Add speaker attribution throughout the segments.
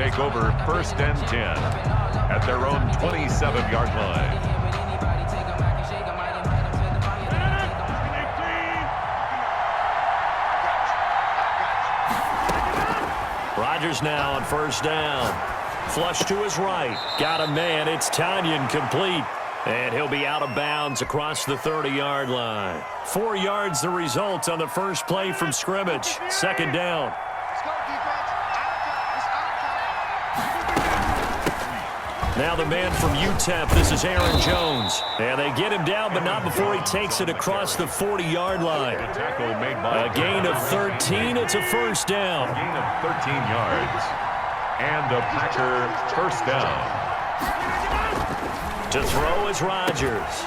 Speaker 1: take over 1st and 10 at their own 27-yard line.
Speaker 2: Rodgers now on 1st down. Flush to his right. Got a man. It's Tanyan complete. And he'll be out of bounds across the 30-yard line. 4 yards the result on the first play from scrimmage. 2nd down. Now the man from UTEP, this is Aaron Jones. And they get him down, but not before he takes it across the 40-yard line. A gain of 13, it's a 1st down.
Speaker 1: A gain of 13 yards. And a Packer 1st down.
Speaker 2: To throw is Rodgers.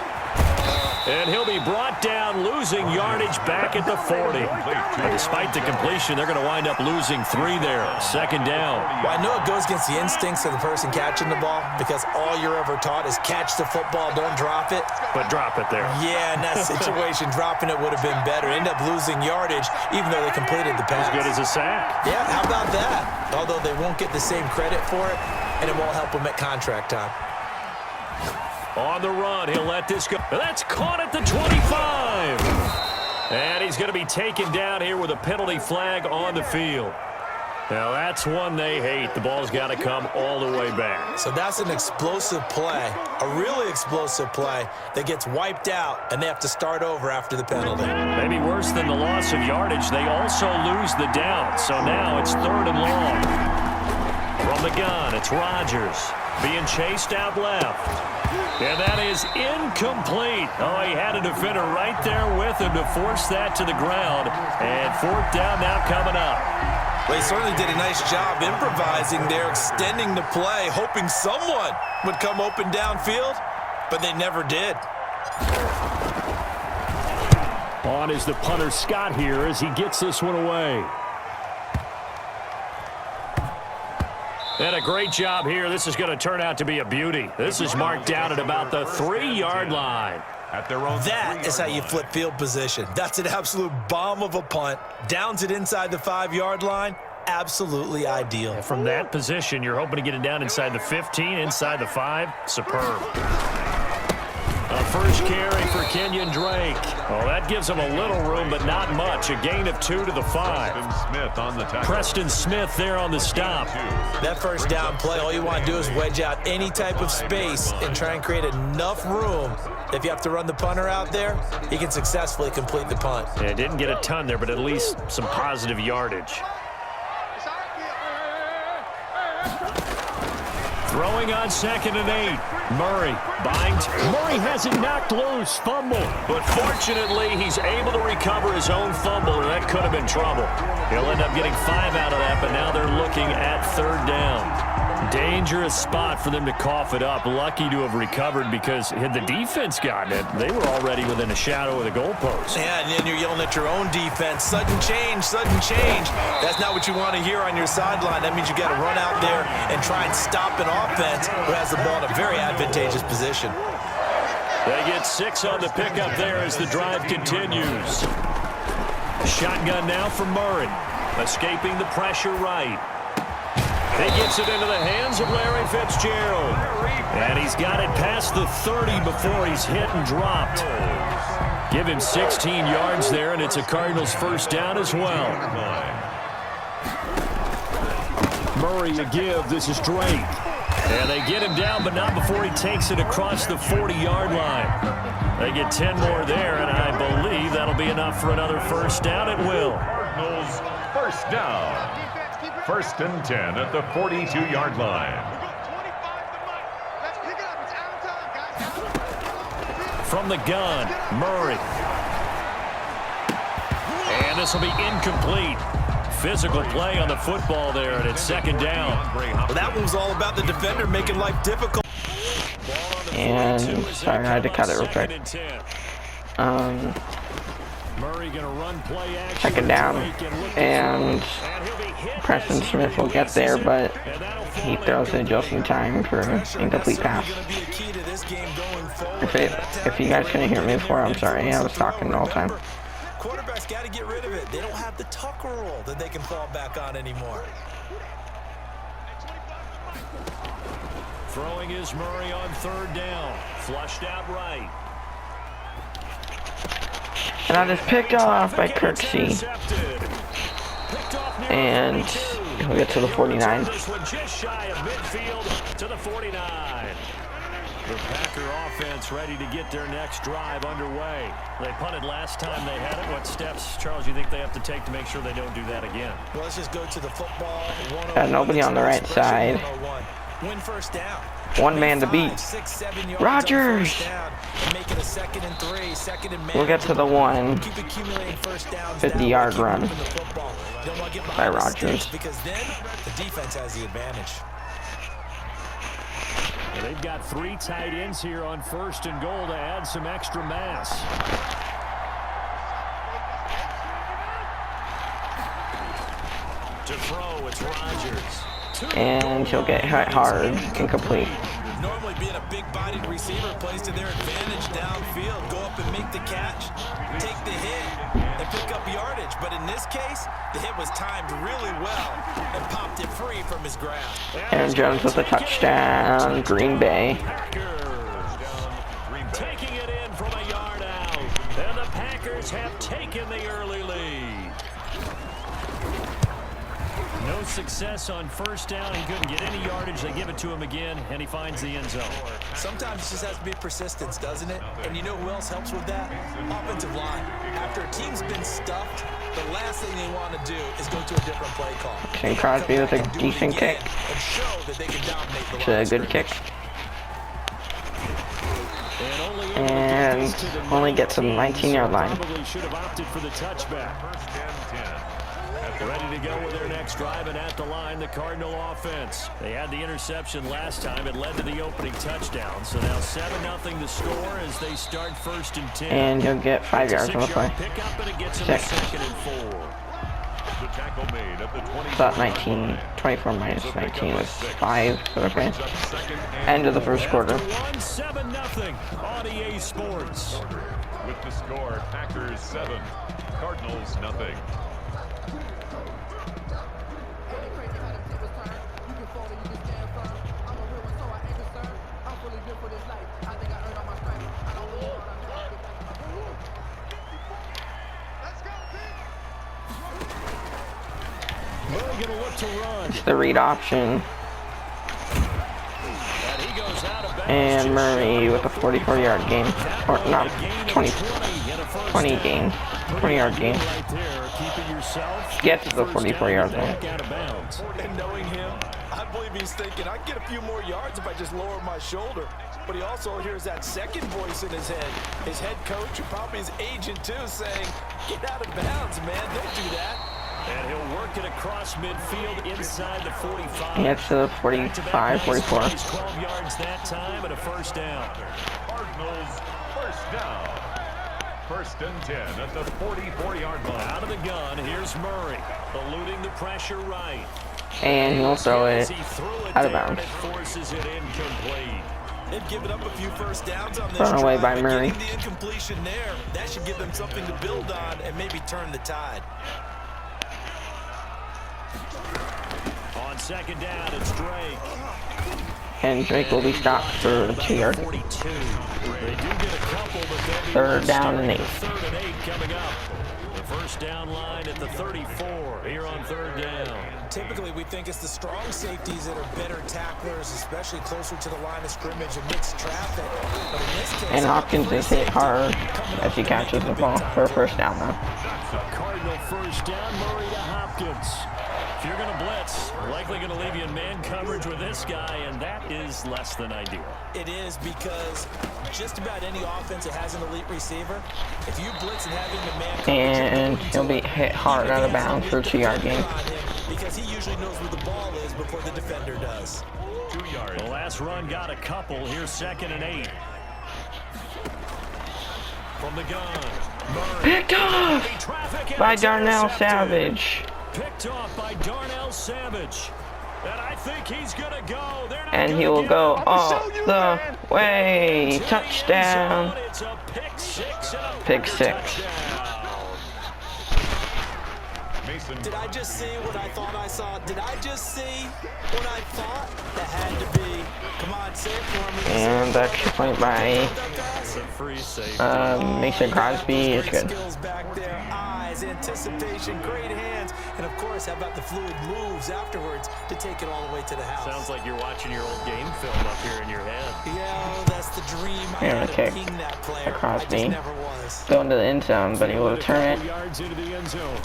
Speaker 2: And he'll be brought down, losing yardage back at the 40. And despite the completion, they're going to wind up losing 3 there. 2nd down.
Speaker 3: Well, I know it goes against the instincts of the person catching the ball because all you're ever taught is catch the football, don't drop it.
Speaker 2: But drop it there.
Speaker 3: Yeah, in that situation, dropping it would have been better. End up losing yardage, even though they completed the pass.
Speaker 2: As good as a sack.
Speaker 3: Yeah, how about that? Although they won't get the same credit for it, and it won't help them at contract time.
Speaker 2: On the run, he'll let this go. That's caught at the 25. And he's going to be taken down here with a penalty flag on the field. Now, that's one they hate. The ball's got to come all the way back.
Speaker 3: So that's an explosive play, a really explosive play that gets wiped out, and they have to start over after the penalty.
Speaker 2: Maybe worse than the loss of yardage, they also lose the down. So now it's 3rd and long. From the gun, it's Rodgers being chased out left. And that is incomplete. Oh, he had a defender right there with him to force that to the ground. And 4th down now coming up.
Speaker 3: Well, he certainly did a nice job improvising there, extending the play, hoping someone would come open downfield, but they never did.
Speaker 2: On is the punter Scott here as he gets this one away. And a great job here. This is going to turn out to be a beauty. This is marked down at about the 3-yard line.
Speaker 3: That is how you flip field position. That's an absolute bomb of a punt. Downs it inside the 5-yard line. Absolutely ideal.
Speaker 2: From that position, you're hoping to get it down inside the 15, inside the 5. Superb. A first carry for Kenyon Drake. Oh, that gives him a little room, but not much. A gain of 2 to the 5. Preston Smith there on the stop.
Speaker 3: That first down play, all you want to do is wedge out any type of space and try and create enough room. If you have to run the punter out there, he can successfully complete the punt.
Speaker 2: Yeah, didn't get a ton there, but at least some positive yardage. Throwing on 2nd and 8. Murray binds. Murray has it knocked loose. Fumble. But fortunately, he's able to recover his own fumble, and that could have been trouble. He'll end up getting 5 out of that, but now they're looking at 3rd down. Dangerous spot for them to cough it up. Lucky to have recovered because had the defense gotten it, they were already within a shadow of the goalpost.
Speaker 3: Yeah, and then you're yelling at your own defense. Sudden change, sudden change. That's not what you want to hear on your sideline. That means you got to run out there and try and stop an offense who has the ball in a very advantageous position.
Speaker 2: They get 6 on the pickup there as the drive continues. Shotgun now from Murray. Escaping the pressure right. He gets it into the hands of Larry Fitzgerald. And he's got it past the 30 before he's hit and dropped. Give him 16 yards there, and it's a Cardinals 1st down as well. Murray to give. This is Drake. And they get him down, but not before he takes it across the 40-yard line. They get 10 more there, and I believe that'll be enough for another 1st down. It will.
Speaker 1: Cardinals 1st down. 1st and 10 at the 42-yard line.
Speaker 2: From the gun, Murray. And this will be incomplete. Physical play on the football there, and it's 2nd down.
Speaker 3: Well, that one was all about the defender making life difficult.
Speaker 4: And sorry, I had to cut it real quick. Second down, and Preston Smith will get there, but he throws it just in time for an incomplete pass. If you guys couldn't hear me before, I'm sorry. I was talking the whole time.
Speaker 3: Quarterbacks got to get rid of it. They don't have the Tucker rule that they can fall back on anymore.
Speaker 2: Throwing is Murray on third down. Flushed out right.
Speaker 4: And that is picked off by Kirksey. And he'll get to the 49.
Speaker 2: Just shy of midfield to the 49. The Packer offense ready to get their next drive underway. They punted last time they had it. What steps, Charles, you think they have to take to make sure they don't do that again?
Speaker 3: Well, let's just go to the football.
Speaker 4: Got nobody on the right side.
Speaker 3: Win first down.
Speaker 4: One man to beat.
Speaker 3: 6, 7 yards
Speaker 4: Rodgers.
Speaker 3: Make it a 2nd and 3, 2nd and man.
Speaker 4: We'll get to the one.
Speaker 3: Keep accumulating first downs.
Speaker 4: 50-yard run by
Speaker 3: Rodgers.
Speaker 4: Rodgers.
Speaker 3: Because then the defense has the advantage.
Speaker 2: Well, they've got 3 tight ends here on 1st and goal to add some extra mass. To throw, it's Rodgers.
Speaker 4: And he'll get hit hard, incomplete.
Speaker 3: Normally being a big-bodied receiver plays to their advantage downfield. Go up and make the catch, take the hit, and pick up yardage. But in this case, the hit was timed really well and popped it free from his grasp.
Speaker 4: Aaron Jones with a touchdown, Green Bay.
Speaker 2: Taking it in from a yard out. And the Packers have taken the early lead. No success on first down. He couldn't get any yardage. They give it to him again, and he finds the end zone.
Speaker 3: Sometimes it just has to be persistence, doesn't it? And you know who else helps with that? Offensive line. After a team's been stuffed, the last thing they want to do is go to a different play call.
Speaker 4: Shane Crosby with a decent kick.
Speaker 3: And show that they can dominate the
Speaker 4: It's a good kick. And only gets to the 19-yard line.
Speaker 2: Probably should have opted for the touchback. Ready to go with their next drive, and at the line, the Cardinal offense. They had the interception last time. It led to the opening touchdown. So now 7-0 the score as they start 1st and 10.
Speaker 4: And he'll get 5 yards on the play.
Speaker 2: Pick up, and it gets him
Speaker 4: 6.
Speaker 2: 2nd and 4.
Speaker 1: The tackle made at the 20.
Speaker 4: Thought 19, 24 minus 19 was 5. So okay. End of the first quarter.
Speaker 2: 7-0 on EA Sports.
Speaker 1: With the score, Packers 7, Cardinals nothing.
Speaker 2: Murray gonna look to run.
Speaker 4: It's the read option.
Speaker 2: And he goes out of bounds.
Speaker 4: And Murray with a 44-yard gain. Or not, 20 gain. 20-yard gain.
Speaker 2: Right there, keeping yourself.
Speaker 4: Get to the 44-yard line.
Speaker 2: Out of bounds.
Speaker 3: And knowing him, I believe he's thinking, I can get a few more yards if I just lower my shoulder. But he also hears that second voice in his head. His head coach, and probably his agent too, saying, get out of bounds, man, don't do that.
Speaker 2: And he'll work it across midfield inside the 45.
Speaker 4: He gets to the 45, 44.
Speaker 2: 12 yards that time and a first down.
Speaker 1: Cardinals first down. 1st and 10 at the 44-yard line.
Speaker 2: Out of the gun, here's Murray, eluding the pressure right.
Speaker 4: And he'll throw it
Speaker 2: He threw it
Speaker 4: out of
Speaker 2: down,
Speaker 4: bounds.
Speaker 2: it forces it incomplete.
Speaker 3: They've given up a few first downs on this
Speaker 4: Thrown away
Speaker 3: drive,
Speaker 4: by
Speaker 3: but
Speaker 4: Murray.
Speaker 3: getting the incompletion there, that should give them something to build on and maybe turn the tide.
Speaker 2: On 2nd down, it's Drake.
Speaker 4: And Drake will be stopped for a 2-yard.
Speaker 2: 42. They do get a couple, but they'll be
Speaker 4: 3rd down and 8.
Speaker 2: 3rd and 8 coming up. The first down line at the 34 here on 3rd down.
Speaker 3: Typically, we think it's the strong safeties that are better tacklers, especially closer to the line of scrimmage amidst traffic. But in this case,
Speaker 4: And Hopkins is hit hard as he catches the ball for a first down though.
Speaker 2: Cardinal first down, Murray to Hopkins. If you're going to blitz, likely going to leave you in man coverage with this guy, and that is less than ideal.
Speaker 3: it is because just about any offense that has an elite receiver, if you blitz and have him in man coverage,
Speaker 4: And he'll be hit hard out of bounds for a 2-yard gain.
Speaker 3: because he usually knows where the ball is before the defender does.
Speaker 1: 2 yards.
Speaker 2: The last run got a couple. Here's 2nd and 8. From the gun. Murray.
Speaker 4: Picked off
Speaker 2: Traffic, and
Speaker 4: by
Speaker 2: it's
Speaker 4: Darnell
Speaker 2: intercepted.
Speaker 4: Savage.
Speaker 2: Picked off by Darnell Savage. And I think he's going to go. They're not
Speaker 4: And
Speaker 2: gonna
Speaker 4: he will
Speaker 2: give
Speaker 4: go
Speaker 2: up.
Speaker 4: all the way.
Speaker 2: To the
Speaker 4: Touchdown.
Speaker 2: end zone. It's a pick six and a
Speaker 4: Pick
Speaker 2: Packer
Speaker 4: 6.
Speaker 2: touchdown.
Speaker 1: Mason.
Speaker 3: Did I just see what I thought I saw? Did I just see what I thought? That had to be. Come on,
Speaker 4: And the extra point by Mason Crosby is good.
Speaker 3: Anticipation, great hands, and of course, how about the fluid moves afterwards to take it all the way to the house?
Speaker 2: Sounds like you're watching your old game film up here in your head.
Speaker 3: Yeah, that's the dream. I
Speaker 4: And
Speaker 3: had
Speaker 4: a
Speaker 3: to
Speaker 4: kick
Speaker 3: ping that player.
Speaker 4: across
Speaker 3: I just
Speaker 4: me.
Speaker 3: never was.
Speaker 4: Go into the end zone, but he will return it.
Speaker 2: Yards into the end zone.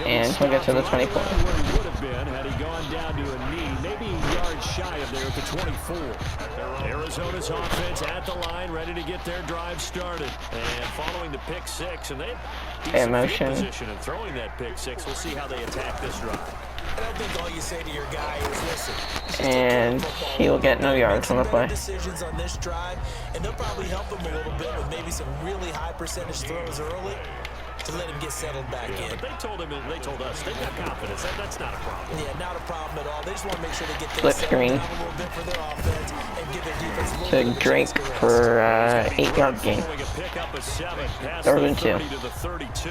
Speaker 4: And he'll get to the 24.
Speaker 2: Where he would have been had he gone down to a knee, maybe a yard shy of there at the 24. Arizona's offense at the line, ready to get their drive started. And following the pick six, and they decent
Speaker 4: motion.
Speaker 2: field position and throwing that pick six. We'll see how they attack this drive.
Speaker 3: I don't think all you say to your guy is listen.
Speaker 4: And he will get no yards on the play.
Speaker 3: Decisions on this drive, and they'll probably help him a little bit with maybe some really high percentage throws early to let him get settled back in.
Speaker 2: But they told us they've got confidence. That's not a problem.
Speaker 3: Yeah, not a problem at all. They just want to make sure they get
Speaker 4: Flip
Speaker 3: things
Speaker 4: screen
Speaker 3: settled down a little bit for their offense and give their defense a little
Speaker 4: to
Speaker 3: bit of a
Speaker 4: Drake
Speaker 3: chance to rest.
Speaker 4: for 8-yard gain.
Speaker 2: Following a pickup of 7 past
Speaker 4: 3rd
Speaker 2: the
Speaker 4: and 2.
Speaker 2: 30 to the 32.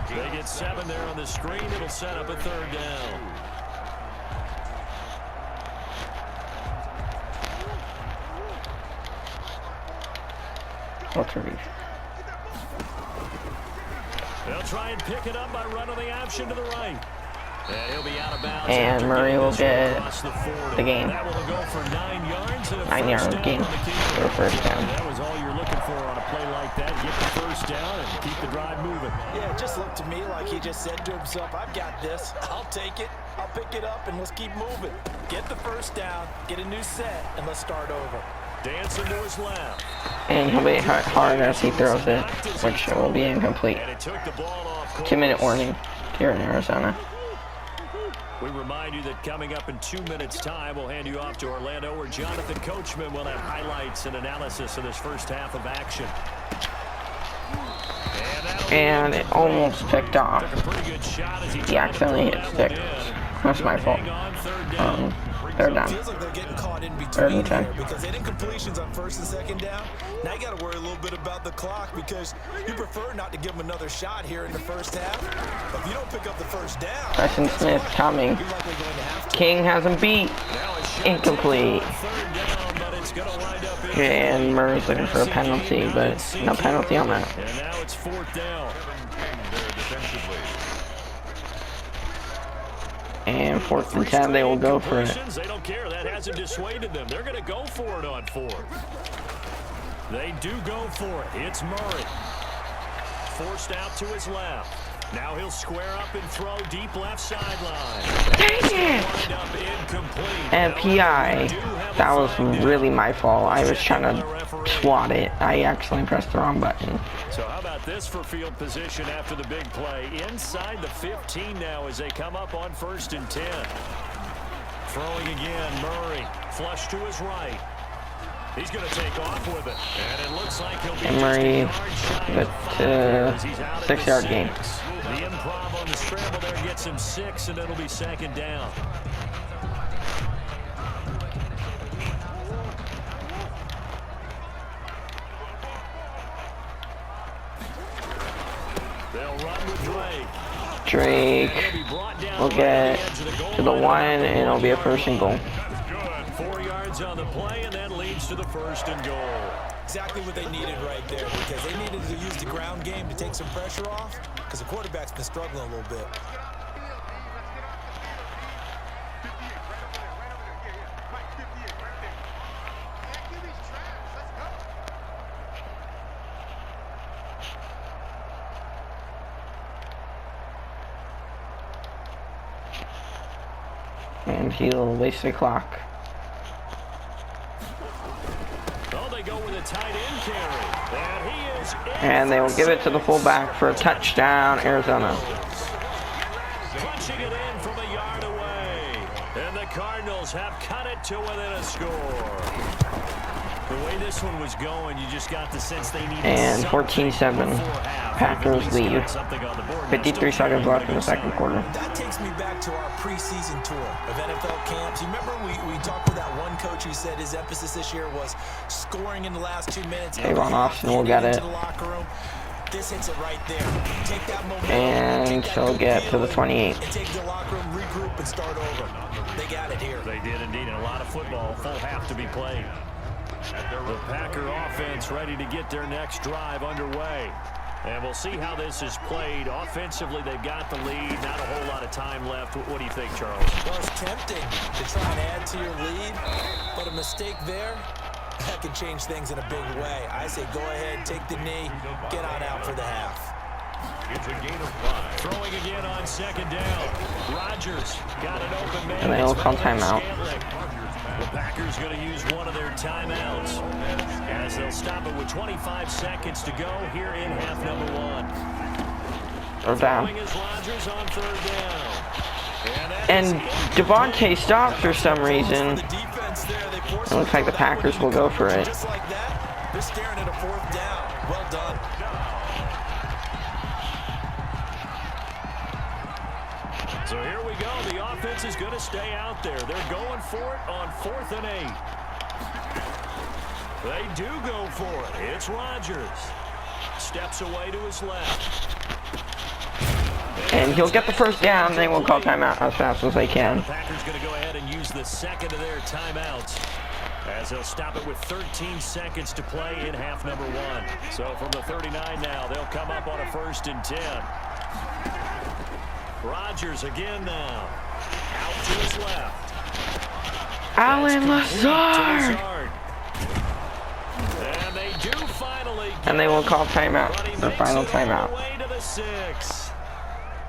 Speaker 2: They get 7 there on the screen. It'll set up a 3rd down.
Speaker 4: What's a reach?
Speaker 2: They'll try and pick it up by running the option to the right. And he'll be out of bounds.
Speaker 4: And Murray will get the gain.
Speaker 2: That will go for 9 yards. And a
Speaker 4: 9-yard gain for a first down.
Speaker 2: That was all you're looking for on a play like that. Get the first down and keep the drive moving.
Speaker 3: Yeah, it just looked to me like he just said to himself, I've got this. I'll take it. I'll pick it up, and let's keep moving. Get the first down, get a new set, and let's start over.
Speaker 2: Dancing to his left.
Speaker 4: And he'll be hit hard as he throws it, which will be incomplete.
Speaker 2: And it took the ball off course.
Speaker 4: 2-minute warning here in Arizona.
Speaker 2: We remind you that coming up in 2 minutes' time, we'll hand you off to Orlando, where Jonathan Coachman will have highlights and analysis of this first half of action.
Speaker 4: And it almost picked off.
Speaker 2: Took a pretty good shot as
Speaker 4: He accidentally hit stick. That's my fault. Third down.
Speaker 3: Feels like they're getting caught in
Speaker 4: 3rd
Speaker 3: between
Speaker 4: and 10.
Speaker 3: here because they didn't completions on 1st and 2nd down. Now you got to worry a little bit about the clock because you prefer not to give them another shot here in the first half. But if you don't pick up the first down,
Speaker 4: Preston Smith coming.
Speaker 3: you're likely going to have to.
Speaker 4: King has him beat. Incomplete. And Murray's looking for a penalty, but no penalty on that.
Speaker 2: And now it's 4th down.
Speaker 4: And 4th and 10, they will go for it.
Speaker 2: They don't care. That hasn't dissuaded them. They're going to go for it on 4th. They do go for it. It's Murray. Forced out to his left. Now he'll square up and throw deep left sideline.
Speaker 4: Dang it! And PI. That was really my fault. I was trying to swat it. I accidentally pressed the wrong button.
Speaker 2: So how about this for field position after the big play? Inside the 15 now as they come up on 1st and 10. Throwing again, Murray. Flush to his right. He's going to take off with it. And it looks like he'll be
Speaker 4: And Murray with 6-yard gain.
Speaker 2: The improv on the scramble there gets him 6, and it'll be 2nd down. They'll run with Drake.
Speaker 4: Drake will get to the 1, and it'll be a 1st and goal.
Speaker 2: 4 yards on the play, and that leads to the 1st and goal.
Speaker 3: Exactly what they needed right there because they needed to use the ground game to take some pressure off because the quarterback's been struggling a little bit.
Speaker 4: And he'll waste the clock. And they will give it to the fullback for a touchdown, Arizona.
Speaker 2: Punching it in from a yard away. And the Cardinals have cut it to within a score. The way this one was going, you just got the sense they needed.
Speaker 4: And 14-7, Packers lead. 53 seconds left in the 2nd quarter.
Speaker 3: That takes me back to our preseason tour of NFL camps. You remember we talked with that one coach who said his emphasis this year was scoring in the last 2 minutes.
Speaker 4: Avon Austin will get it.
Speaker 3: This hits it right there. Take that momentum.
Speaker 4: And he'll get to the 28.
Speaker 3: And take the locker room, regroup, and start over. They got it here.
Speaker 2: They did indeed, and a lot of football, full half to be played. The Packer offense ready to get their next drive underway. And we'll see how this is played. Offensively, they've got the lead. Not a whole lot of time left. What do you think, Charles?
Speaker 3: Well, it's tempting to try and add to your lead, but a mistake there, that could change things in a big way. I say go ahead, take the knee, get on out for the half.
Speaker 1: It's a gain of 5.
Speaker 2: Throwing again on second down. Rodgers got an open man.
Speaker 4: And they'll call timeout.
Speaker 2: The Packers going to use one of their timeouts as they'll stop it with 25 seconds to go here in half number 1.
Speaker 4: Or down.
Speaker 2: Throwing is Rodgers on third down.
Speaker 4: And Devontae stops for some reason. It looks like the Packers will go for it.
Speaker 3: Just like that, they're staring at a fourth down. Well done.
Speaker 2: So here we go. The offense is going to stay out there. They're going for it on 4th and 8. They do go for it. It's Rodgers. Steps away to his left.
Speaker 4: And he'll get the first down. They will call timeout as fast as they can.
Speaker 2: The Packers going to go ahead and use the second of their timeouts as they'll stop it with 13 seconds to play in half number 1. So from the 39 now, they'll come up on a 1st and 10. Rodgers again now. Out to his left.
Speaker 4: Allen Lazard.
Speaker 2: And they do finally.
Speaker 4: And they will call timeout. The final timeout.
Speaker 2: Way to the 6.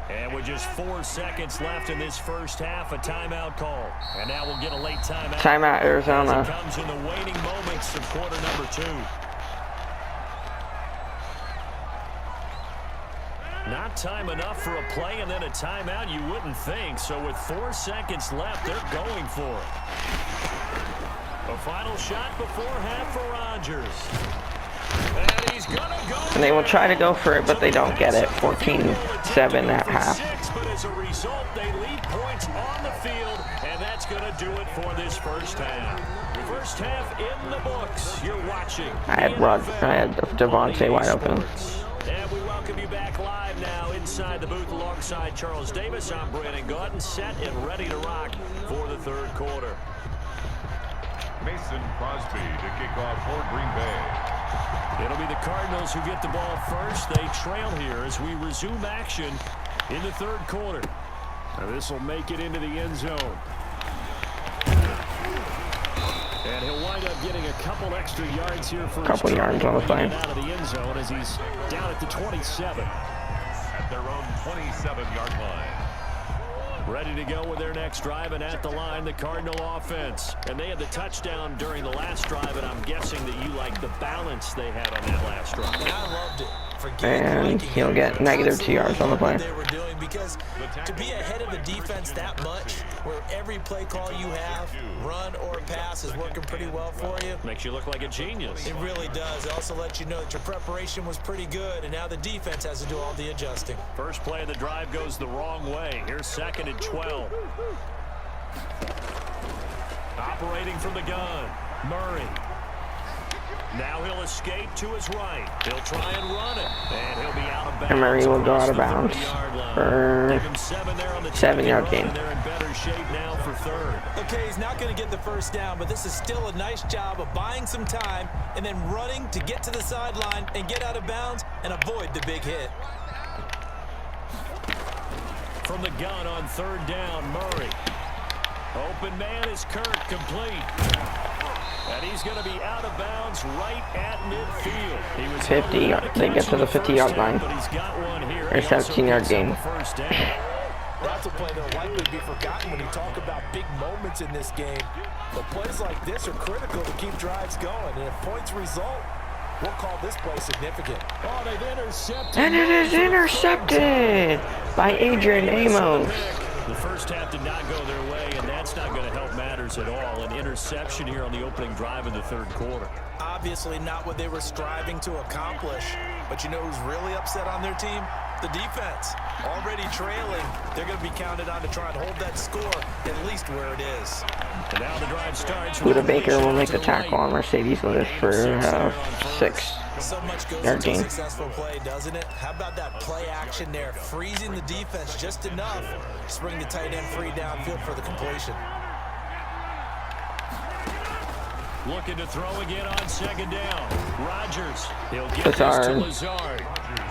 Speaker 2: And with just 4 seconds left in this first half, a timeout call. And now we'll get a late timeout.
Speaker 4: Timeout, Arizona.
Speaker 2: As it comes in the waning moments of quarter number 2. Not time enough for a play and then a timeout, you wouldn't think. So with 4 seconds left, they're going for it. A final shot before half for Rodgers. And he's gonna go.
Speaker 4: And they will try to go for it, but they don't get it. 14-7 at half.
Speaker 2: But as a result, they lead points on the field, and that's going to do it for this first half. First half in the books. You're watching.
Speaker 4: I had Devontae wide open.
Speaker 2: And we welcome you back live now inside the booth alongside Charles Davis. I'm Brandon Gaudin, set and ready to rock for the third quarter.
Speaker 1: Mason Crosby to kick off for Green Bay.
Speaker 2: It'll be the Cardinals who get the ball first. They trail here as we resume action in the third quarter. Now this will make it into the end zone. And he'll wind up getting a couple extra yards here for
Speaker 4: couple yards on the play.
Speaker 2: Out of the end zone as he's down at the 27.
Speaker 1: At their own 27-yard line.
Speaker 2: Ready to go with their next drive, and at the line, the Cardinal offense. And they had the touchdown during the last drive, and I'm guessing that you like the balance they had on that last drive.
Speaker 3: And I loved it.
Speaker 4: And he'll get negative 2 yards on the play.
Speaker 3: They were doing because to be ahead of a defense that much, where every play call you have, run or pass, is working pretty well for you.
Speaker 2: Makes you look like a genius.
Speaker 3: It really does. It also lets you know that your preparation was pretty good, and now the defense has to do all the adjusting.
Speaker 2: First play of the drive goes the wrong way. Here's 2nd and 12. Operating from the gun, Murray. Now he'll escape to his right. He'll try and run it. And he'll be out of bounds.
Speaker 4: And Murray will go out of bounds for 7-yard gain.
Speaker 2: They're in better shape now for third.
Speaker 3: Okay, he's not going to get the first down, but this is still a nice job of buying some time and then running to get to the sideline and get out of bounds and avoid the big hit.
Speaker 2: From the gun on 3rd down, Murray. Open man is Kirk, complete. And he's going to be out of bounds right at midfield. He was
Speaker 4: 50 yard. They get to the 50-yard line.
Speaker 2: But he's got one here.
Speaker 4: Or 17-yard gain.
Speaker 3: That's a play that'll likely be forgotten when you talk about big moments in this game. But plays like this are critical to keep drives going. And if points result, we'll call this play significant.
Speaker 2: Oh, they've intercepted.
Speaker 4: And it is intercepted by Adrian Amos.
Speaker 2: The first half did not go their way, and that's not going to help matters at all. An interception here on the opening drive in the third quarter.
Speaker 3: Obviously not what they were striving to accomplish. But you know who's really upset on their team? the defense. Already trailing, they're going to be counted on to try and hold that score at least where it is.
Speaker 2: And now the drive starts.
Speaker 4: Buda Baker will make the tackle on Mercedes Lewis for 6.
Speaker 3: So much goes
Speaker 4: Yard
Speaker 3: into a
Speaker 4: gain.
Speaker 3: successful play, doesn't it? How about that play action there? Freezing the defense just enough to bring the tight end free downfield for the completion.
Speaker 2: Looking to throw again on second down. Rodgers. He'll get
Speaker 4: Lazard.
Speaker 2: this to Lazard.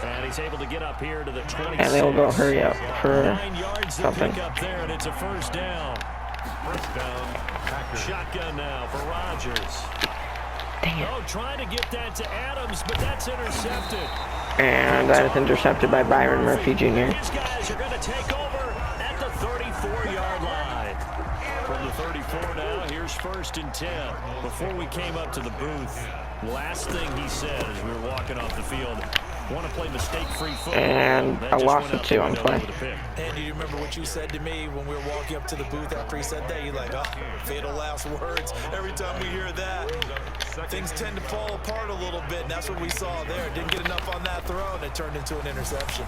Speaker 2: And he's able to get up here to the 26.
Speaker 4: And they will go hurry up for
Speaker 2: 9 yards to
Speaker 4: something.
Speaker 2: pick up there, and it's a first down.
Speaker 1: First down, Packers.
Speaker 2: Shotgun now for Rodgers.
Speaker 4: Dang it.
Speaker 2: Oh, trying to get that to Adams, but that's intercepted.
Speaker 4: And that is intercepted by Byron Murphy Jr.
Speaker 2: These guys are going to take over at the 34-yard line. From the 34 now, here's 1st and 10. Before we came up to the booth, last thing he said as we were walking off the field, want to play mistake-free football.
Speaker 4: And
Speaker 2: That
Speaker 4: a
Speaker 2: just
Speaker 4: loss
Speaker 2: went
Speaker 4: of
Speaker 2: out
Speaker 4: 2
Speaker 2: the
Speaker 4: on
Speaker 2: window
Speaker 4: play.
Speaker 2: with a pick.
Speaker 3: And do you remember what you said to me when we were walking up to the booth after he said that? You're like, oh, fatal last words. Every time we hear that, things tend to fall apart a little bit, and that's what we saw there. Didn't get enough on that throw, and it turned into an interception.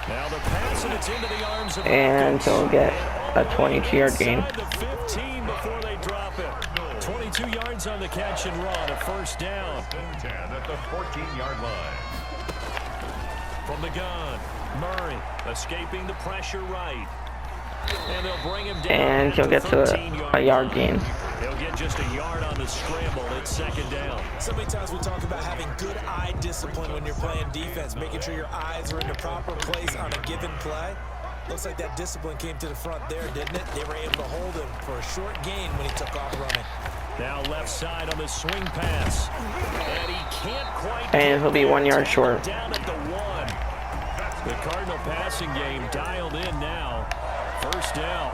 Speaker 2: Now the pass, and it's into the arms of
Speaker 4: And he'll get a 22-yard gain.
Speaker 2: inside the 15 before they drop it. 22 yards on the catch and run, a first down.
Speaker 1: 10 at the 14-yard line.
Speaker 2: From the gun, Murray escaping the pressure right. And they'll bring him down.
Speaker 4: And he'll get to a yard gain.
Speaker 2: He'll get just a yard on the scramble. It's second down.
Speaker 3: So many times we talk about having good eye discipline when you're playing defense, making sure your eyes are in the proper place on a given play. Looks like that discipline came to the front there, didn't it? They were able to hold him for a short gain when he took off running.
Speaker 2: Now left side on the swing pass. And he can't quite.
Speaker 4: And he'll be 1 yard short.
Speaker 2: Down at the 1. The Cardinal passing game dialed in now. First down.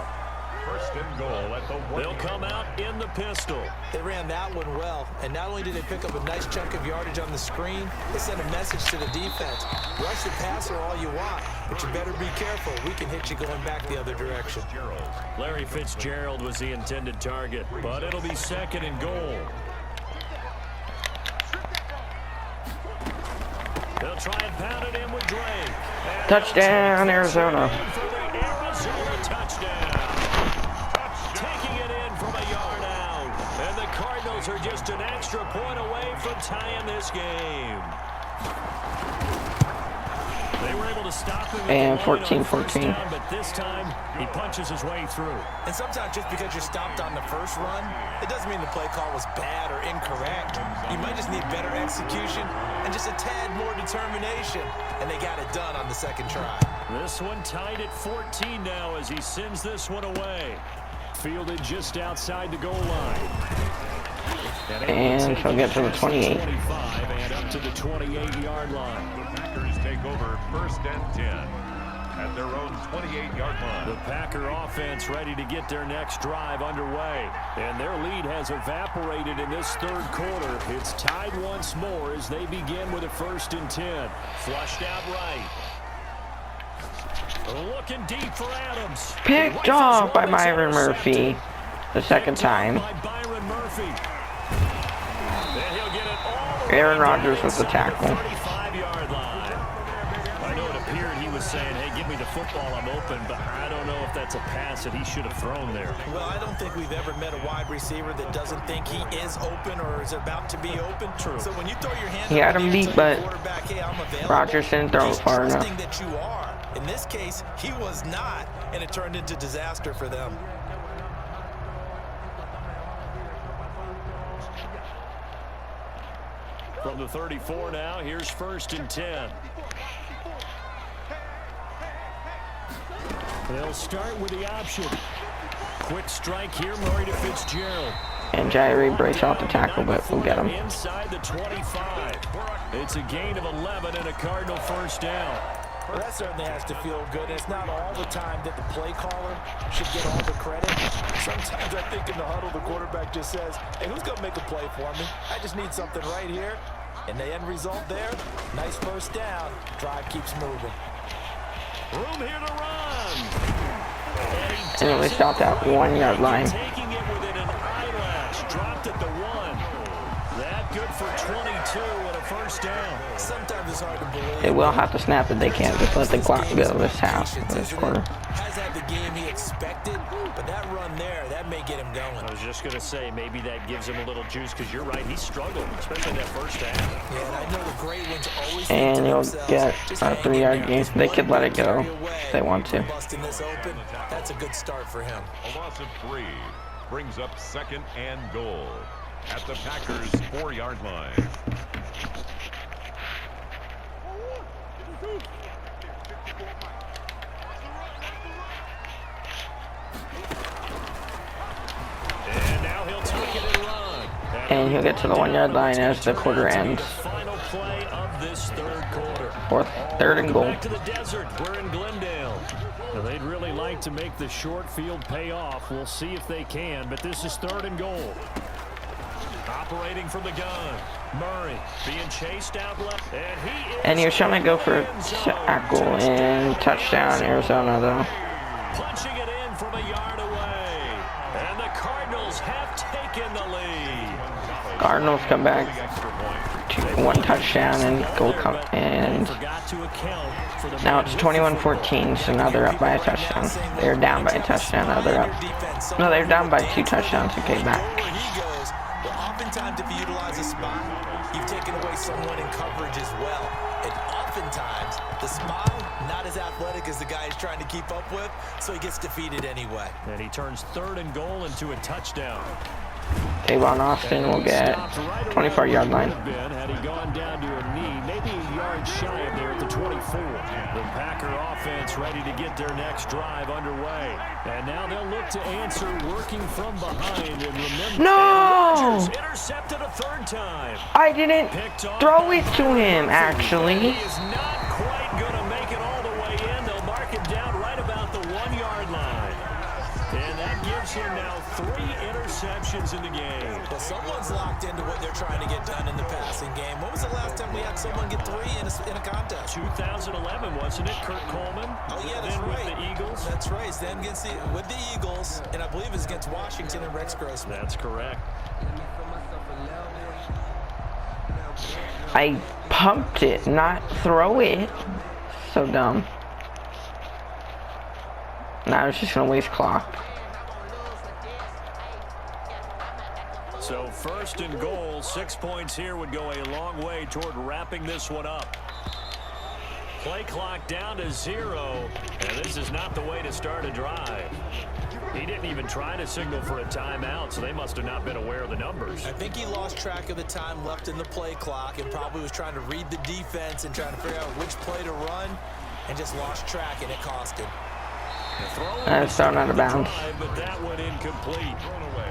Speaker 1: First and goal at the 1.
Speaker 2: They'll come out in the pistol.
Speaker 3: They ran that one well, and not only did they pick up a nice chunk of yardage on the screen, they sent a message to the defense. Rush the passer all you want, but you better be careful. We can hit you going back the other direction.
Speaker 2: Larry Fitzgerald was the intended target, but it'll be second and goal. They'll try and pound it in with Drake. And
Speaker 4: Touchdown, Arizona.
Speaker 2: for the Arizona touchdown. Taking it in from a yard out. And the Cardinals are just an extra point away from tying this game. They were able to stop him.
Speaker 4: And
Speaker 2: at the line on
Speaker 4: 14-14.
Speaker 2: first down, but this time he punches his way through.
Speaker 3: And sometimes just because you're stopped on the first run, it doesn't mean the play call was bad or incorrect. You might just need better execution and just a tad more determination. And they got it done on the second try.
Speaker 2: This one tied at 14 now as he sends this one away. Fielded just outside the goal line.
Speaker 4: And he'll get to the 28.
Speaker 2: 25 and up to the 28-yard line.
Speaker 1: The Packers take over 1st and 10 at their own 28-yard line.
Speaker 2: The Packer offense ready to get their next drive underway. And their lead has evaporated in this third quarter. It's tied once more as they begin with a 1st and 10. Flushed out right. Looking deep for Adams.
Speaker 4: Picked off by Byron Murphy the second time.
Speaker 2: By Byron Murphy. And he'll get it all the
Speaker 4: Aaron
Speaker 2: way
Speaker 4: Rodgers
Speaker 2: down
Speaker 4: with the
Speaker 2: inside
Speaker 4: tackle.
Speaker 2: 35-yard line. I know it appeared he was saying, hey, give me the football, I'm open, but I don't know if that's a pass that he should have thrown there.
Speaker 3: Well, I don't think we've ever met a wide receiver that doesn't think he is open or is about to be open.
Speaker 2: True.
Speaker 3: So when you throw your hand
Speaker 4: He had
Speaker 3: up
Speaker 4: him
Speaker 3: in the air
Speaker 4: beat,
Speaker 3: to
Speaker 4: but
Speaker 3: the quarterback, hey, I'm available,
Speaker 4: Rodgers didn't throw
Speaker 3: he's
Speaker 4: it far enough.
Speaker 3: trusting that you are. In this case, he was not, and it turned into disaster for them.
Speaker 2: From the 34 now, here's 1st and 10. They'll start with the option. Quick strike here, Murray to Fitzgerald.
Speaker 4: And Jairi breaks off the tackle, but we'll get him.
Speaker 2: Inside the 25. It's a gain of 11 and a Cardinal first down.
Speaker 3: Well, that certainly has to feel good. It's not all the time that the play caller should get all the credit. Sometimes I think in the huddle, the quarterback just says, hey, who's going to make a play for me? I just need something right here. And the end result there, nice first down. Drive keeps moving.
Speaker 2: Room here to run.
Speaker 4: And it was stopped at 1 yard line.
Speaker 2: Taking it within an eyelash. Dropped at the 1. That good for 22 and a first down.
Speaker 3: Sometimes it's hard to believe.
Speaker 4: They will have to snap it. They can't just let the clock go this half, this quarter.
Speaker 3: Has had the game he expected, but that run there, that may get him going.
Speaker 2: I was just going to say, maybe that gives him a little juice, because you're right, he struggled, especially that first half.
Speaker 3: Yeah, and I know the great ones always
Speaker 4: And you'll get a 3-yard gain. They could let it go if they want to.
Speaker 3: Busting this open, that's a good start for him.
Speaker 1: A loss of 3 brings up 2nd and goal at the Packers' 4-yard line.
Speaker 2: And now he'll take it and run.
Speaker 4: And he'll get to the 1-yard line as the quarter ends.
Speaker 2: Final play of this third quarter.
Speaker 4: 3rd and goal.
Speaker 2: Back to the desert. We're in Glendale. Now, they'd really like to make the short field pay off. We'll see if they can, but this is 3rd and goal. Operating from the gun. Murray being chased out left.
Speaker 4: And he was trying to go for a tackle and touchdown, Arizona, though.
Speaker 2: Punching it in from a yard away. And the Cardinals have taken the lead.
Speaker 4: Cardinals come back. 1 touchdown and goal and now it's 21-14, so now they're up by a touchdown. They're down by a touchdown, now they're up. No, they're down by 2 touchdowns. Okay, back.
Speaker 3: Oftentimes, if you utilize a spy, you've taken away someone in coverage as well. And oftentimes, the spy, not as athletic as the guy he's trying to keep up with, so he gets defeated anyway.
Speaker 2: And he turns 3rd and goal into a touchdown.
Speaker 4: Tavon Austin will get 24-yard line.
Speaker 2: Had he gone down to a knee, maybe a yard shy of there at the 24. The Packer offense ready to get their next drive underway. And now they'll look to answer working from behind. And remember,
Speaker 4: No!
Speaker 2: Intercepted a 3rd time.
Speaker 4: I didn't throw it to him, actually.
Speaker 2: He is not quite going to make it all the way in. They'll mark him down right about the 1-yard line. And that gives him now 3 interceptions in the game.
Speaker 3: Well, someone's locked into what they're trying to get done in the passing game. When was the last time we had someone get 3 in a contest?
Speaker 2: 2011, wasn't it? Kurt Coleman.
Speaker 3: Oh, yeah, that's
Speaker 2: then
Speaker 3: right.
Speaker 2: With the Eagles.
Speaker 3: That's right. Then with the Eagles, and I believe it's against Washington and Rex Grossman.
Speaker 2: That's correct.
Speaker 4: I pumped it, not throw it. So dumb. Now it's just gonna waste clock.
Speaker 2: So 1st and goal, 6 points here would go a long way toward wrapping this one up. Play clock down to 0, and this is not the way to start a drive. He didn't even try to signal for a timeout, so they must have not been aware of the numbers.
Speaker 3: I think he lost track of the time left in the play clock and probably was trying to read the defense and trying to figure out which play to run and just lost track, and it cost him.
Speaker 4: It's thrown out of bounds.
Speaker 2: But that went incomplete.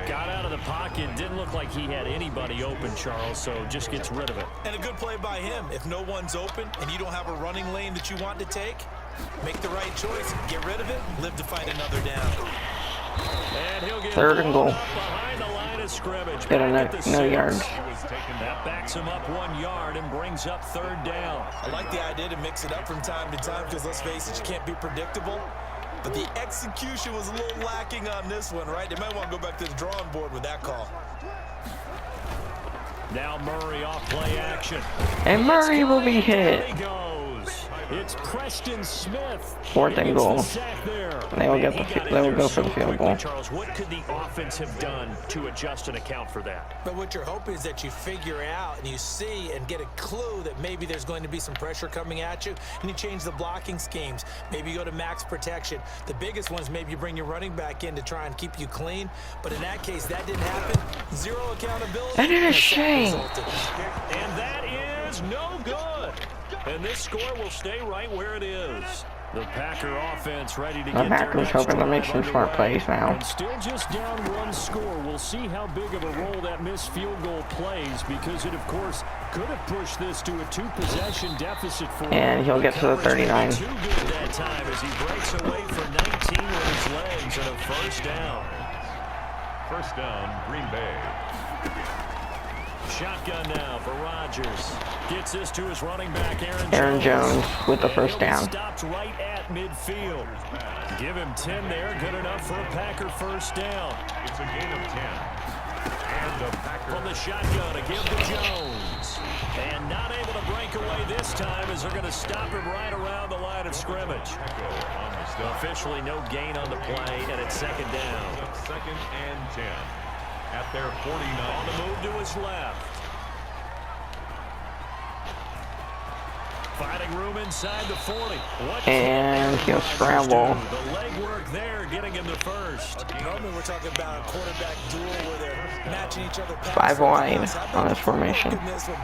Speaker 2: Got out of the pocket. Didn't look like he had anybody open, Charles, so just gets rid of it.
Speaker 3: And a good play by him. If no one's open and you don't have a running lane that you want to take, make the right choice. Get rid of it. Live to fight another down.
Speaker 2: And he'll get
Speaker 4: 3rd and goal.
Speaker 2: behind the line of scrimmage.
Speaker 4: Get no yards.
Speaker 2: That backs him up 1 yard and brings up 3rd down.
Speaker 3: I like the idea to mix it up from time to time because, let's face it, you can't be predictable. But the execution was a little lacking on this one, right? They might want to go back to the drawing board with that call.
Speaker 2: Now Murray off play action.
Speaker 4: And Murray will be hit.
Speaker 2: He goes. It's Preston Smith.
Speaker 4: 4th and goal. They will go for the field goal.
Speaker 2: Charles, what could the offense have done to adjust and account for that?
Speaker 3: But what you're hoping is that you figure out and you see and get a clue that maybe there's going to be some pressure coming at you, and you change the blocking schemes. Maybe you go to max protection. The biggest one is maybe you bring your running back in to try and keep you clean. But in that case, that didn't happen. 0 accountability.
Speaker 4: That is a shame.
Speaker 2: And that is no good. And this score will stay right where it is. The Packer offense ready to get
Speaker 4: The Packers hoping to make some smart plays now.
Speaker 2: And still just down 1 score. We'll see how big of a role that missed field goal plays, because it, of course, could have pushed this to a 2-possession deficit for him.
Speaker 4: And he'll get to the 39.
Speaker 2: Too good that time as he breaks away for 19 with his legs and a 1st down.
Speaker 1: 1st down, Green Bay.
Speaker 2: Shotgun now for Rodgers. Gets this to his running back,
Speaker 4: Aaron Jones with the 1st down.
Speaker 2: Stopped right at midfield. Give him 10 there. Good enough for a Packer 1st down.
Speaker 1: It's a gain of 10. And the Packers.
Speaker 2: From the shotgun, a give to Jones. And not able to break away this time as they're going to stop him right around the line of scrimmage. Officially no gain on the play, and it's second down.
Speaker 1: 2nd and 10 at their 49.
Speaker 2: On the move to his left. Finding room inside the 40.
Speaker 4: And he'll scramble.
Speaker 2: The leg work there, getting him the first.
Speaker 3: Normally we're talking about a quarterback duel where they're matching each other.
Speaker 4: 5 wide on this formation.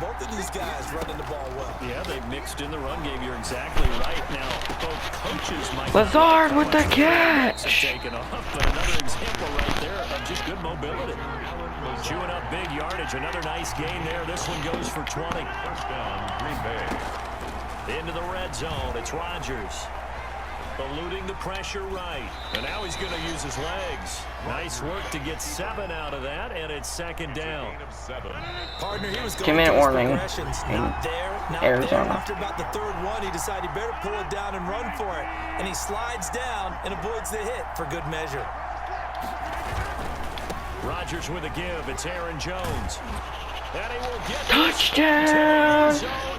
Speaker 3: Both of these guys running the ball well.
Speaker 2: Yeah, they've mixed in the run game. You're exactly right. Now, both coaches might...
Speaker 4: Lazard with the catch!
Speaker 2: Taken off, but another example right there of just good mobility. Chewing up big yardage. Another nice gain there. This one goes for 20.
Speaker 1: Touchdown, Green Bay.
Speaker 2: Into the red zone. It's Rodgers. Eluding the pressure right. And now he's going to use his legs. Nice work to get 7 out of that, and it's second down.
Speaker 3: Partner, he was going
Speaker 4: 2-minute warning
Speaker 3: not there, not
Speaker 4: Arizona.
Speaker 3: there. After about the 3rd one, he decided he better pull it down and run for it. And he slides down and avoids the hit for good measure.
Speaker 2: Rodgers with a give. It's Aaron Jones. And he will get
Speaker 4: Touchdown!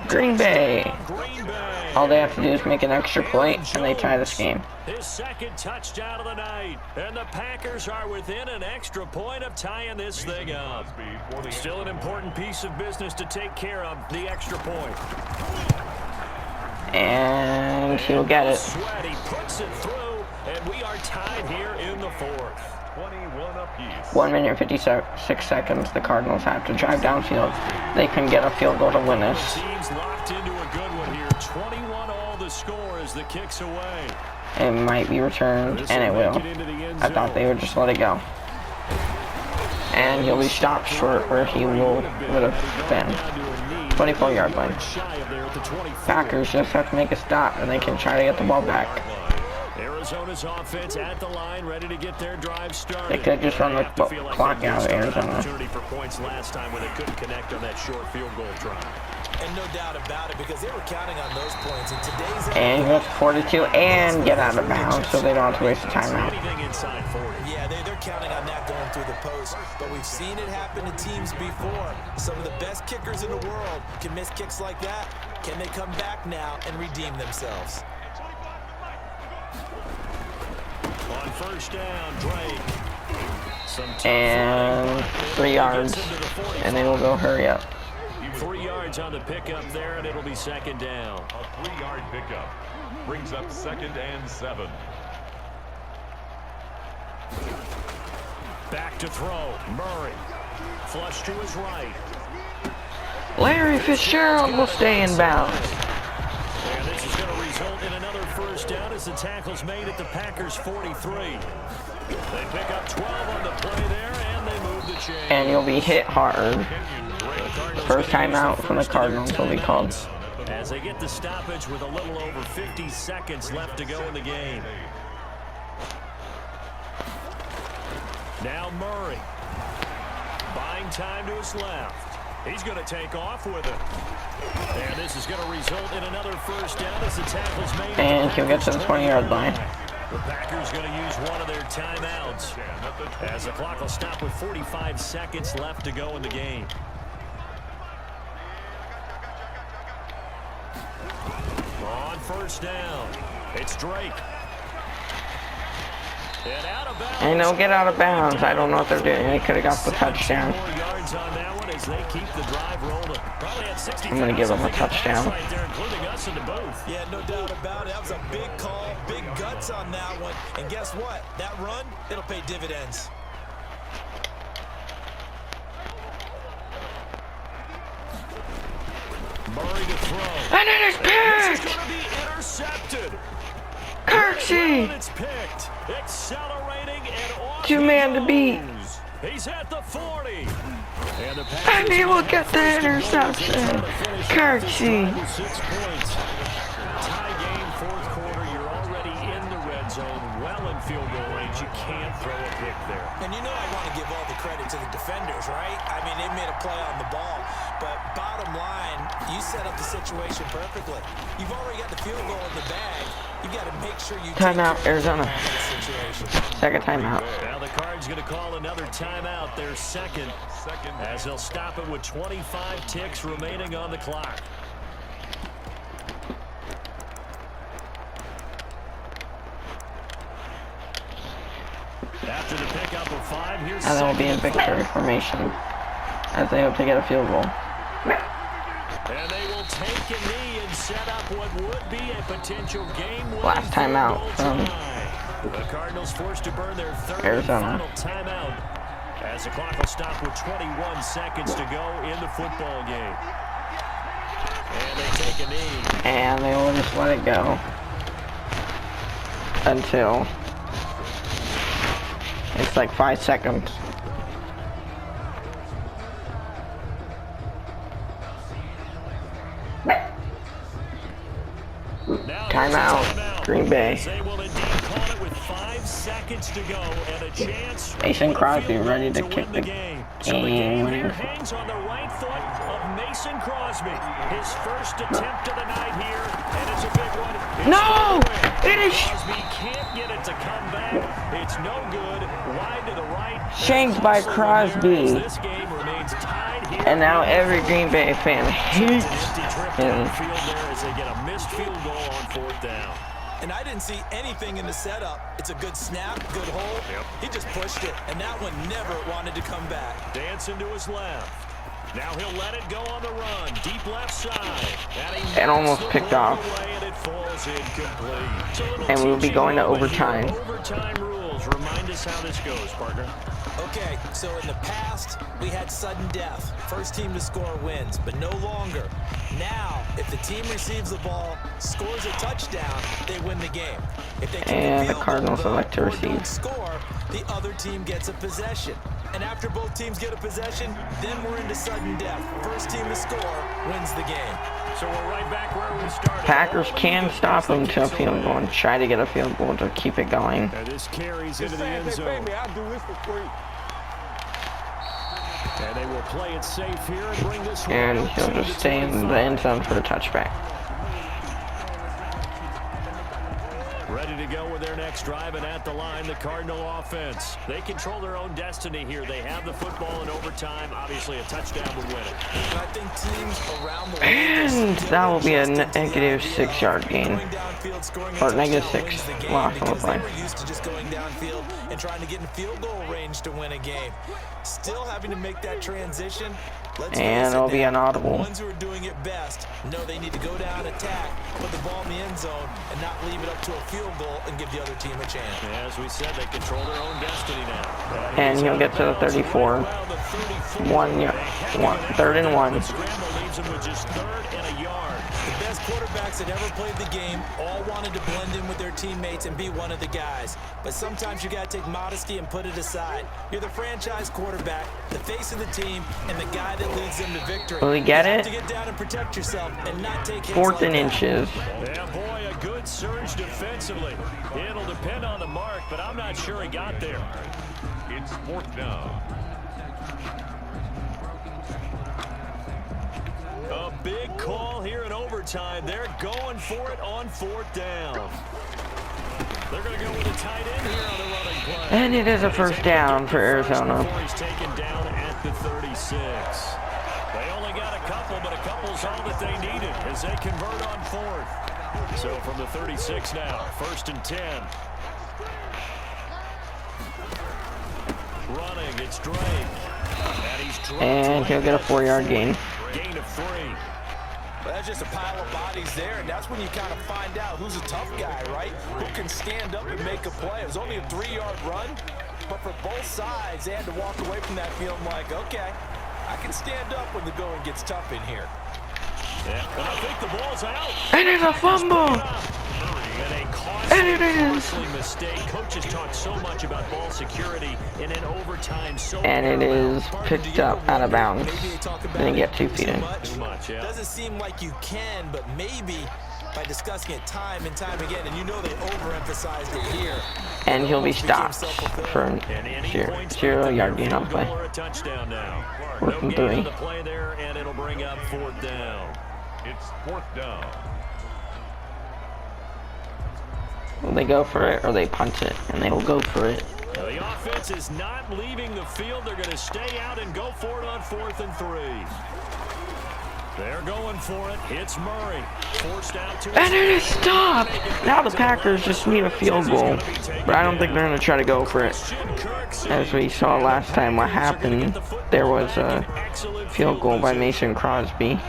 Speaker 4: Green Bay.
Speaker 2: Green Bay.
Speaker 4: All they have to do is make an extra point, and they tie this game.
Speaker 2: His second touchdown of the night. And the Packers are within an extra point of tying this thing up. Still an important piece of business to take care of, the extra point.
Speaker 4: And he'll get it.
Speaker 2: Sweaty puts it through, and we are tied here in the 4th.
Speaker 1: 21 apiece.
Speaker 4: 1 minute 56 seconds. The Cardinals have to drive downfield. They can get a field goal to win this.
Speaker 2: Team's locked into a good one here. 21 all the score as the kick's away.
Speaker 4: It might be returned, and it will. I thought they would just let it go. And he'll be stopped short where he would have been. 24-yard line. Packers just have to make a stop, and they can try to get the ball back.
Speaker 2: Arizona's offense at the line, ready to get their drive started.
Speaker 4: They could just run the clock out of Arizona.
Speaker 2: Opportunity for points last time when they couldn't connect on that short field goal try.
Speaker 3: And no doubt about it, because they were counting on those points in today's.
Speaker 4: And he gets 42 and get out of bounds, so they don't have to waste a timeout.
Speaker 2: Anything inside 40.
Speaker 3: Yeah, they're counting on that going through the post. But we've seen it happen to teams before. Some of the best kickers in the world can miss kicks like that. Can they come back now and redeem themselves?
Speaker 2: On first down, Drake.
Speaker 4: And 3 yards, and they will go hurry up.
Speaker 2: 3 yards on the pickup there, and it'll be second down.
Speaker 1: A 3-yard pickup brings up 2nd and 7.
Speaker 2: Back to throw, Murray. Flush to his right.
Speaker 4: Larry Fitzgerald will stay in bounds.
Speaker 2: And this is going to result in another first down as the tackle's made at the Packers' 43. They pick up 12 on the play there, and they move the chain.
Speaker 4: And you'll be hit hard. First time out from the Cardinals will be called.
Speaker 2: As they get the stoppage with a little over 50 seconds left to go in the game. Now Murray. Buying time to his left. He's going to take off with it. And this is going to result in another first down as the tackle's made.
Speaker 4: And he'll get to the 20-yard line.
Speaker 2: The Packers going to use one of their timeouts as the clock will stop with 45 seconds left to go in the game. On first down, it's Drake. And out of bounds.
Speaker 4: And they'll get out of bounds. I don't know what they're doing. They could have got the touchdown.
Speaker 2: 4 yards on that one as they keep the drive rolling. Probably had 60.
Speaker 4: I'm going to give them a touchdown.
Speaker 2: Right there, including us in the booth.
Speaker 3: Yeah, no doubt about it. That was a big call, big guts on that one. And guess what? That run, it'll pay dividends.
Speaker 2: Murray to throw.
Speaker 4: And it is
Speaker 2: This is
Speaker 4: picked!
Speaker 2: going to be intercepted.
Speaker 4: Kirksey!
Speaker 2: It's picked. Accelerating and off.
Speaker 4: Two-man to beat.
Speaker 2: He's at the 40.
Speaker 4: And he will get the interception. Kirksey.
Speaker 2: 6 points. Tie game, 4th quarter. You're already in the red zone, well in field goal range. You can't throw a pick there.
Speaker 3: And you know I want to give all the credit to the defenders, right? I mean, they made a play on the ball. But bottom line, you set up the situation perfectly. You've already got the field goal in the bag. You got to make sure you
Speaker 4: Timeout,
Speaker 3: take care of
Speaker 4: Arizona.
Speaker 3: the situation.
Speaker 4: Second timeout.
Speaker 2: Now the Cards going to call another timeout, their second, as they'll stop it with 25 ticks remaining on the clock. After the pickup of 5, here's
Speaker 4: And then we'll be in victory formation as they hope to get a field goal.
Speaker 2: And they will take a knee and set up what would be a potential game-winning
Speaker 4: Last timeout from
Speaker 2: the Cardinals forced to burn their third
Speaker 4: Arizona.
Speaker 2: and final timeout as the clock will stop with 21 seconds to go in the football game. And they take a knee.
Speaker 4: And they will just let it go until it's like 5 seconds. Timeout, Green Bay.
Speaker 2: They will indeed call it with 5 seconds to go and a chance.
Speaker 4: Mason Crosby ready to kick the
Speaker 2: game.
Speaker 4: game
Speaker 2: Here
Speaker 4: winning.
Speaker 2: hangs on the right foot of Mason Crosby. His first attempt of the night here, and it's a big one. It's
Speaker 4: No! It is
Speaker 2: Crosby can't get it to come back. It's no good. Wide to the right.
Speaker 4: shanked by Crosby.
Speaker 2: This game remains tied here.
Speaker 4: And now every Green Bay fan hates
Speaker 2: Empty trip
Speaker 4: him.
Speaker 2: downfield there as they get a missed field goal on 4th down.
Speaker 3: And I didn't see anything in the setup. It's a good snap, good hole.
Speaker 2: Yep.
Speaker 3: He just pushed it, and that one never wanted to come back.
Speaker 2: Dancing to his left. Now he'll let it go on the run. Deep left side.
Speaker 4: And almost picked off.
Speaker 2: And it falls incomplete. So it'll
Speaker 4: And we'll be
Speaker 2: teach
Speaker 4: going to
Speaker 2: you over here.
Speaker 4: overtime.
Speaker 2: Overtime rules. Remind us how this goes, partner.
Speaker 3: Okay, so in the past, we had sudden death. First team to score wins, but no longer. Now, if the team receives the ball, scores a touchdown, they win the game. If they kick a
Speaker 4: And the
Speaker 3: field
Speaker 4: Cardinals
Speaker 3: goal,
Speaker 4: elect to
Speaker 3: or don't
Speaker 4: receive.
Speaker 3: score, the other team gets a possession. And after both teams get a possession, then we're into sudden death. First team to score wins the game.
Speaker 2: So we're right back where we started.
Speaker 4: Packers can stop them to a field goal and try to get a field goal to keep it going.
Speaker 2: And this carries into the end zone.
Speaker 5: I'll do this for free.
Speaker 2: And they will play it safe here and bring this one
Speaker 4: And
Speaker 2: out
Speaker 4: he'll
Speaker 2: to
Speaker 4: just stay in the
Speaker 2: 25.
Speaker 4: end zone for a touchback.
Speaker 2: Ready to go with their next drive, and at the line, the Cardinal offense. They control their own destiny here. They have the football in overtime. Obviously, a touchdown would win it.
Speaker 3: And I think teams around the league
Speaker 4: And
Speaker 3: are still
Speaker 4: that will be a
Speaker 3: adjusting to the
Speaker 4: negative
Speaker 3: idea
Speaker 4: 6-yard
Speaker 3: of
Speaker 4: gain.
Speaker 3: going downfield, scoring a
Speaker 4: Or
Speaker 3: touchdown
Speaker 4: negative
Speaker 3: wins
Speaker 4: 6
Speaker 3: the game
Speaker 4: loss on the
Speaker 3: because
Speaker 4: play.
Speaker 3: they were used to just going downfield and trying to get in field goal range to win a game. Still having to make that transition. Let's
Speaker 4: And
Speaker 3: face it
Speaker 4: it'll be
Speaker 3: now,
Speaker 4: an audible.
Speaker 3: The ones who are doing it best know they need to go down, attack, put the ball in the end zone, and not leave it up to a field goal and give the other team a chance.
Speaker 2: As we said, they control their own destiny now.
Speaker 4: And he'll get to the 34.
Speaker 2: Right around the 34.
Speaker 4: 1 yard. 3rd and 1.
Speaker 2: The scramble leaves him with just 3rd and a yard.
Speaker 3: The best quarterbacks that ever played the game all wanted to blend in with their teammates and be one of the guys. But sometimes you got to take modesty and put it aside. You're the franchise quarterback, the face of the team, and the guy that leads them to victory.
Speaker 4: Will he get
Speaker 3: You have
Speaker 4: it?
Speaker 3: to get down and protect yourself and not take hits
Speaker 4: 4th
Speaker 3: like
Speaker 4: and
Speaker 3: that.
Speaker 4: inches.
Speaker 2: Yeah, boy, a good surge defensively. It'll depend on the mark, but I'm not sure he got there.
Speaker 1: It's 4th down.
Speaker 2: A big call here in overtime. They're going for it on 4th down. They're going to go with a tight end here on the running play.
Speaker 4: And it is a first down for Arizona.
Speaker 2: Before he's taken down at the 36. They only got a couple, but a couple's all that they needed as they convert on 4th. So from the 36 now, 1st and 10. Running, it's Drake. And he's dropped
Speaker 4: And he'll get a 4-yard gain.
Speaker 2: Gain of 3.
Speaker 3: But that's just a pile of bodies there, and that's when you kind of find out who's a tough guy, right? Who can stand up and make a play. It was only a 3-yard run, but for both sides, they had to walk away from that feeling like, okay, I can stand up when the going gets tough in here.
Speaker 2: Yeah, and I think the ball's out.
Speaker 4: And it's a fumble!
Speaker 2: And a
Speaker 4: And it is.
Speaker 2: costly mistake. Coaches talk so much about ball security in an overtime. So
Speaker 4: And it is picked up out of bounds.
Speaker 3: Maybe they talk about
Speaker 4: Didn't get
Speaker 3: it
Speaker 4: 2 feet
Speaker 3: too
Speaker 4: in.
Speaker 3: much.
Speaker 2: Too much, yeah.
Speaker 3: Doesn't seem like you can, but maybe by discussing it time and time again, and you know they overemphasized it here.
Speaker 4: And he'll be
Speaker 3: Almost became
Speaker 4: stopped
Speaker 3: self-fulfilling.
Speaker 4: for
Speaker 2: And any points
Speaker 4: 0-yard gain on
Speaker 2: field
Speaker 4: play.
Speaker 2: goal or a touchdown now.
Speaker 4: Fourth
Speaker 2: No
Speaker 4: and
Speaker 2: gain on
Speaker 4: 3.
Speaker 2: the play there, and it'll bring up 4th down.
Speaker 1: It's 4th down.
Speaker 4: Will they go for it or they punt it? And they will go for it.
Speaker 2: The offense is not leaving the field. They're going to stay out and go for it on 4th and 3. They're going for it. It's Murray. Forced out to
Speaker 4: and it is stopped. Now the Packers just need a field goal. But I don't think they're going to try to go for it. As we saw last time what happened, there was a field goal by Mason Crosby.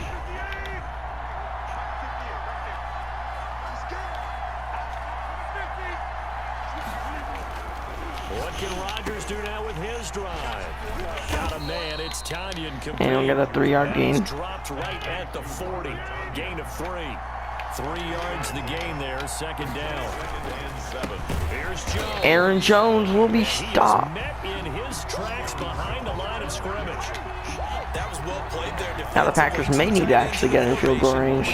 Speaker 2: What can Rodgers do now with his drive? Got a man, it's Tanyan.
Speaker 4: And he'll get a 3-yard gain.
Speaker 2: Dropped right at the 40. Gain of 3. 3 yards the gain there, 2nd down. Here's Jones.
Speaker 4: Aaron Jones will be stopped.
Speaker 2: He is met in his tracks behind the line of scrimmage.
Speaker 3: That was well played there.
Speaker 4: Now the Packers may need to actually get in field goal range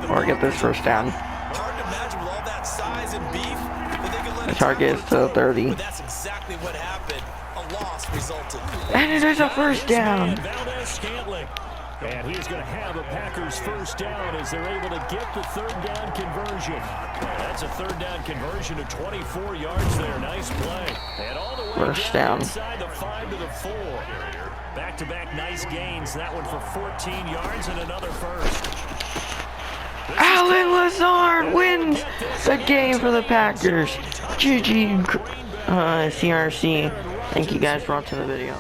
Speaker 4: or get this first down.
Speaker 3: Hard to imagine with all that size and beef that they could let
Speaker 4: The target is to 30.
Speaker 3: But that's exactly what happened. A loss resulted.
Speaker 4: And it is a first down.
Speaker 2: And he's going to have a Packers first down as they're able to get the 3rd down conversion. That's a 3rd down conversion of 24 yards there. Nice play. And all the way
Speaker 4: First down.
Speaker 2: inside the 5 to the 4. Back-to-back nice gains. That one for 14 yards and another first.
Speaker 4: Alan Lazard wins the game for the Packers. GG, CRC. Thank you guys for watching the video.